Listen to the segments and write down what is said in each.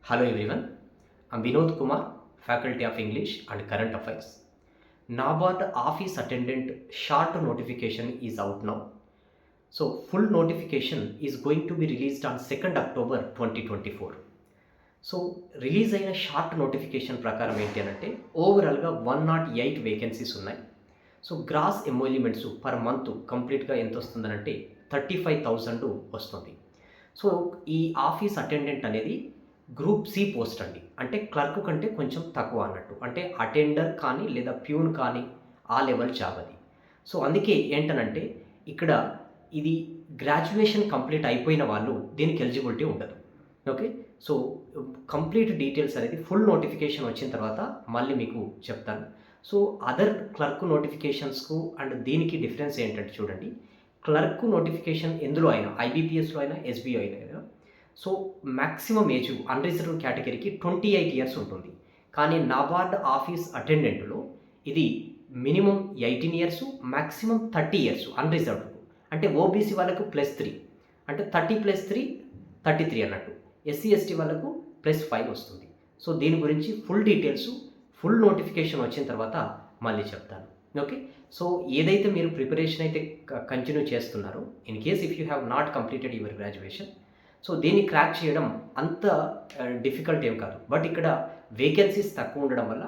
Hello everyone, I'm Vinod Kumar, Faculty of English and Current Affairs. NABARD office attendant short notification is out now. So full notification is going to be released on 2nd October 2024. So release అయిన short notification ప్రకారం ఏంటి అంటే ఓవరాల్గా 108 vacancies ఉన్నాయి. So gross ఎమోల్యుమెంట్స్ per month కంప్లీట్గా ఎంత వస్తుందనంటే 35,000 వస్తుంది. So ఈ ఆఫీస్ అటెండెంట్ అనేది గ్రూప్ సి పోస్ట్ అండి, అంటే క్లర్క్ కంటే కొంచెం తక్కువ అన్నట్టు, అంటే అటెండర్ కానీ లేదా ప్యూన్ కానీ ఆ లెవెల్ జాబ్ అది. సో అందుకే ఏంటనంటే ఇక్కడ ఇది గ్రాడ్యుయేషన్ కంప్లీట్ అయిపోయిన వాళ్ళు దీనికి ఎలిజిబిలిటీ ఉండదు. ఓకే, సో కంప్లీట్ డీటెయిల్స్ అనేది ఫుల్ నోటిఫికేషన్ వచ్చిన తర్వాత మళ్ళీ మీకు చెప్తాను. సో అదర్ క్లర్క్ నోటిఫికేషన్స్కు అండ్ దీనికి డిఫరెన్స్ ఏంటంటే చూడండి, క్లర్క్ నోటిఫికేషన్ ఎందులో అయినా ఐబీపీఎస్లో అయినా ఎస్బీఐ అయినా సో మ్యాక్సిమం ఏజ్ అన్రిజర్వ్డ్ కేటగిరీకి 28 ఇయర్స్ ఉంటుంది. కానీ నాబార్డ్ ఆఫీస్ అటెండెంట్లో ఇది minimum 18 years, maximum 30 years unreserved. అంటే ఓబీసీ వాళ్ళకు +3, అంటే 30 + 3 33 అన్నట్టు. ఎస్సీ ఎస్టీ వాళ్ళకు +5 వస్తుంది. సో దీని గురించి ఫుల్ డీటెయిల్స్ ఫుల్ నోటిఫికేషన్ వచ్చిన తర్వాత మళ్ళీ చెప్తాను. ఓకే, సో ఏదైతే మీరు ప్రిపరేషన్ అయితే కంటిన్యూ చేస్తున్నారో, in case if you have not completed your graduation, so దీన్ని క్రాక్ చేయడం అంత డిఫికల్ట్ ఏం కాదు. బట్ ఇక్కడ వేకెన్సీస్ తక్కువ ఉండడం వల్ల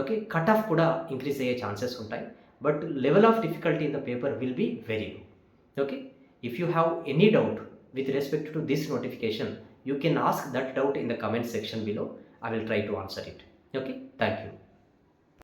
ఓకే కట్ ఆఫ్ కూడా ఇంక్రీజ్ అయ్యే ఛాన్సెస్ ఉంటాయి. But level of difficulty in the paper will be very low. Okay, if you have any doubt with respect to this notification, you can ask that doubt in the comment section below. I will try to answer it. Okay, thank you.